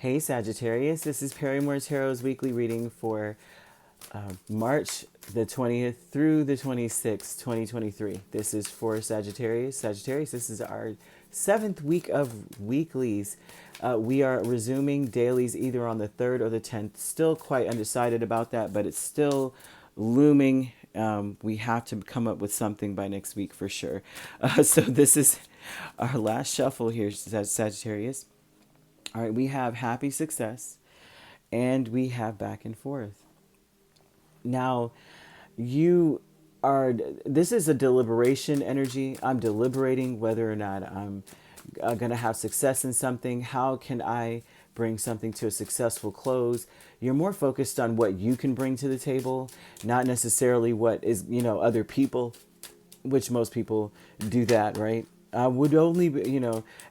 Hey Sagittarius, this is Perrymore Tarot's weekly reading for March the 20th through the 26th, 2023. This is for Sagittarius. Sagittarius, this is our 7th week of weeklies. We are resuming dailies either on the 3rd or the 10th. Still quite undecided about that, but it's still looming. We have to come up with something by next week for sure. So this is our last shuffle here, Sagittarius. All right, we have happy success and we have back and forth. Now, you are, this is a deliberation energy. I'm deliberating whether or not I'm going to have success in something. How can I bring something to a successful close? You're more focused on what you can bring to the table, not necessarily what is, other people, which most people do that, right? Would only be,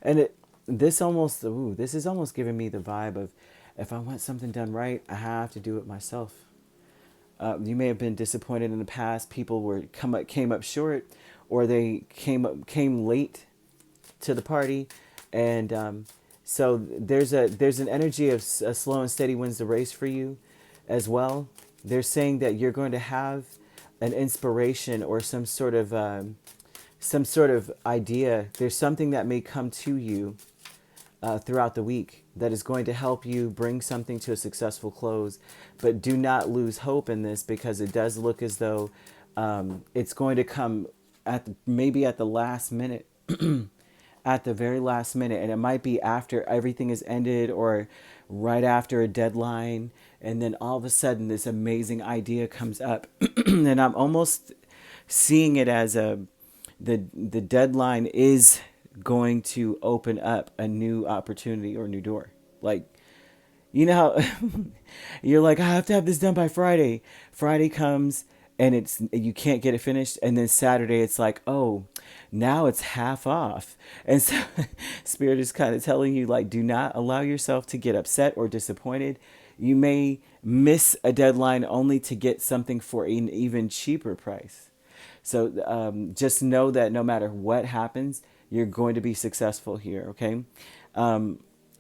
and this is almost giving me the vibe of if I want something done right, I have to do it myself. You may have been disappointed in the past. People came up short, or they came late to the party, and so there's an energy of a slow and steady wins the race for you, as well. They're saying that you're going to have an inspiration or some sort of idea. There's something that may come to you throughout the week that is going to help you bring something to a successful close. But do not lose hope in this, because it does look as though it's going to come maybe at the last minute, at the very last minute. And it might be after everything is ended or right after a deadline. And then all of a sudden this amazing idea comes up. And I'm almost seeing it as the deadline is going to open up a new opportunity or new door. Like, how you're like, I have to have this done by Friday. Friday comes and you can't get it finished, and then Saturday it's like, oh, now it's half off. And so Spirit is kind of telling you, like, do not allow yourself to get upset or disappointed. You may miss a deadline only to get something for an even cheaper price. So just know that no matter what happens, you're going to be successful here, okay?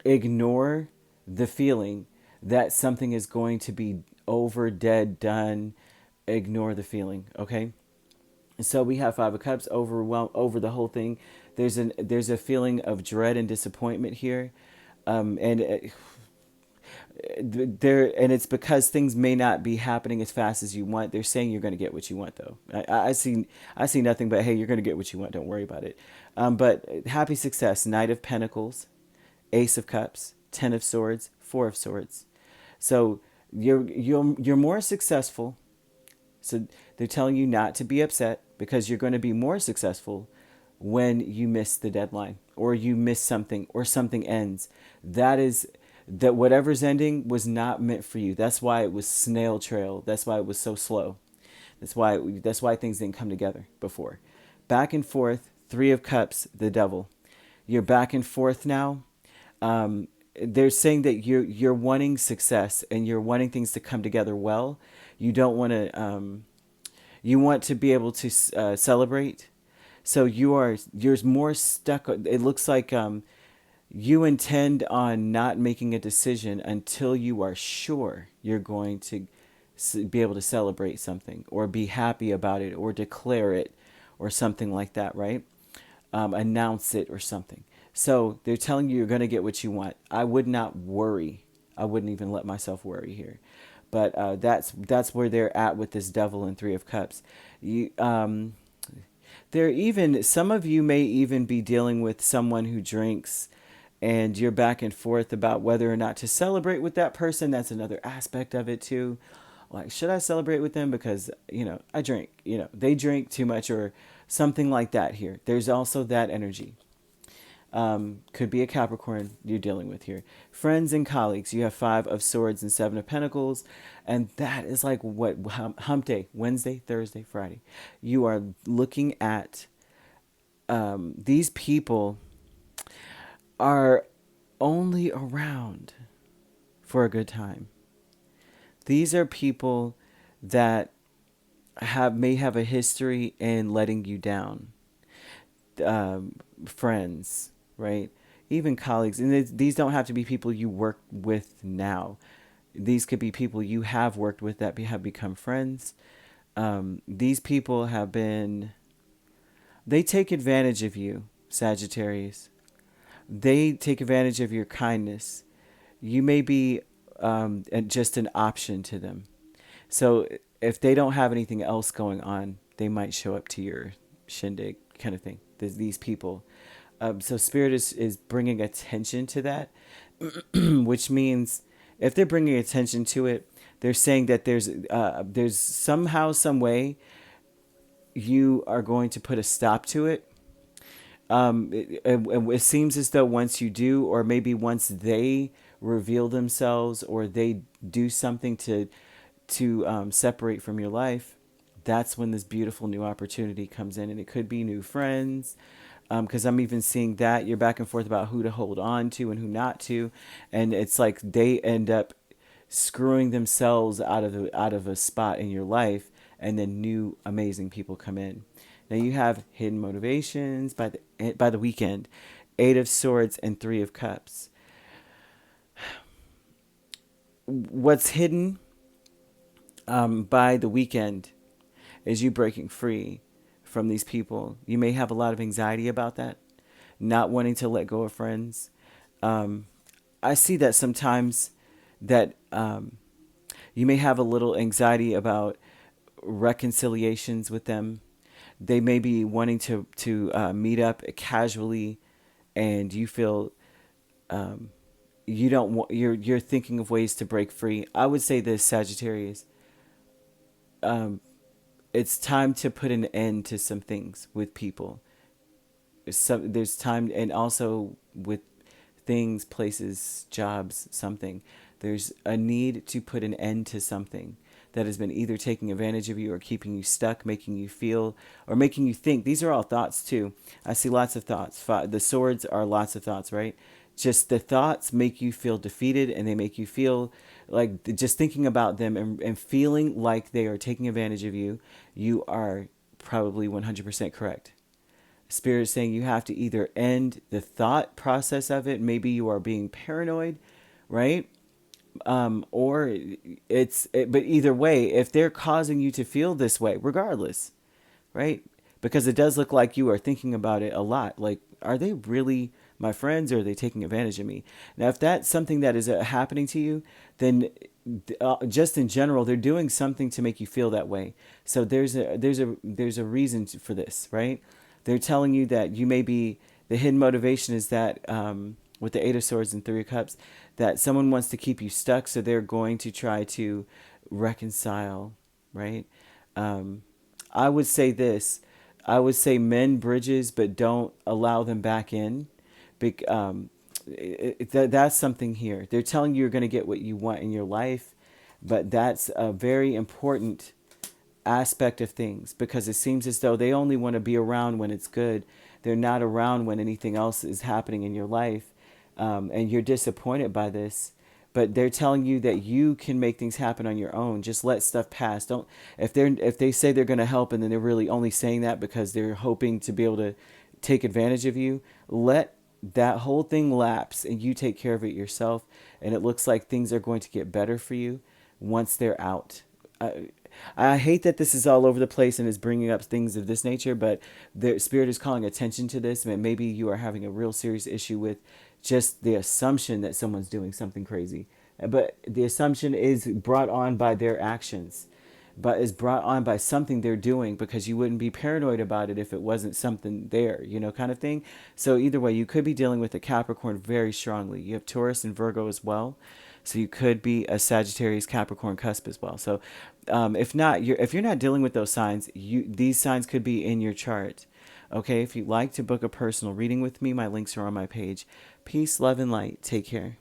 Ignore the feeling that something is going to be over, dead, done. Ignore the feeling, okay? So we have Five of Cups over the whole thing. There's a feeling of dread and disappointment here, and it's because things may not be happening as fast as you want. They're saying you're going to get what you want, though. I see nothing but, hey, you're going to get what you want. Don't worry about it. But happy success. Knight of Pentacles, Ace of Cups, Ten of Swords, Four of Swords. So you're more successful. So they're telling you not to be upset, because you're going to be more successful when you miss the deadline, or you miss something, or something ends. That whatever's ending was not meant for you. That's why it was snail trail. That's why it was so slow. That's why things didn't come together before. Back and forth, Three of Cups, the Devil. You're back and forth now. They're saying that you're wanting success and you're wanting things to come together well. You don't want to. You want to be able to celebrate. So you're more stuck. It looks like you intend on not making a decision until you are sure you're going to be able to celebrate something, or be happy about it, or declare it, or something like that, right? Announce it or something. So they're telling you you're going to get what you want. I would not worry. I wouldn't even let myself worry here. But that's where they're at with this Devil and Three of Cups. Some of you may even be dealing with someone who drinks, and you're back and forth about whether or not to celebrate with that person. That's another aspect of it too. Like, should I celebrate with them because, I drink, they drink too much, or something like that here. There's also that energy. Could be a Capricorn you're dealing with here. Friends and colleagues, you have Five of Swords and Seven of Pentacles. And that is like what hump day, Wednesday, Thursday, Friday. You are looking at these people are only around for a good time. These are people that may have a history in letting you down. Friends, right? even colleagues. And these don't have to be people you work with now. These could be people you have worked with that have become friends. These people have been, they take advantage of you, Sagittarius. They take advantage of your kindness. You may be just an option to them. So if they don't have anything else going on, they might show up to your shindig kind of thing. These people. So Spirit is bringing attention to that, which means if they're bringing attention to it, they're saying that there's somehow, some way you are going to put a stop to it. It seems as though once you do, or maybe once they reveal themselves, or they do something to separate from your life, that's when this beautiful new opportunity comes in. And it could be new friends, because I'm even seeing that you're back and forth about who to hold on to and who not to, and it's like they end up screwing themselves out of a spot in your life, and then new amazing people come in. Now you have hidden motivations by the weekend, 8 of Swords and 3 of Cups. What's hidden by the weekend is you breaking free from these people. You may have a lot of anxiety about that, not wanting to let go of friends. I see that sometimes that you may have a little anxiety about reconciliations with them. They may be wanting to meet up casually, and you feel you don't want, you're thinking of ways to break free. I would say this, Sagittarius. It's time to put an end to some things with people. There's time, and also with things, places, jobs, something. There's a need to put an end to something that has been either taking advantage of you or keeping you stuck, making you feel, or making you think. These are all thoughts too. I see lots of thoughts. The swords are lots of thoughts, right? Just the thoughts make you feel defeated, and they make you feel like, just thinking about them and feeling like they are taking advantage of you, you are probably 100% correct. Spirit is saying you have to either end the thought process of it. Maybe you are being paranoid, right? Or but either way, if they're causing you to feel this way, regardless, right? Because it does look like you are thinking about it a lot. Like, are they really my friends, or are they taking advantage of me? Now, if that's something that is happening to you, then just in general, they're doing something to make you feel that way. So there's a reason for this, right? They're telling you that you may be, the hidden motivation is that with the 8 of Swords and 3 of Cups, that someone wants to keep you stuck, so they're going to try to reconcile, right? I would say this. I would say mend bridges, but don't allow them back in. That's something here. They're telling you you're going to get what you want in your life, but that's a very important aspect of things, because it seems as though they only want to be around when it's good. They're not around when anything else is happening in your life, and you're disappointed by this. But they're telling you that you can make things happen on your own. Just let stuff pass. Don't, if they say they're going to help, and then they're really only saying that because they're hoping to be able to take advantage of you, let that whole thing lapse, and you take care of it yourself. And it looks like things are going to get better for you once they're out. I hate that this is all over the place and is bringing up things of this nature, but the Spirit is calling attention to this. And maybe you are having a real serious issue with just the assumption that someone's doing something crazy. But the assumption is brought on by their actions, but is brought on by something they're doing, because you wouldn't be paranoid about it if it wasn't something there, kind of thing. So either way, you could be dealing with a Capricorn very strongly. You have Taurus and Virgo as well. So you could be a Sagittarius Capricorn cusp as well. So if you're not dealing with those signs, these signs could be in your chart. Okay, if you'd like to book a personal reading with me, my links are on my page. Peace, love, and light. Take care.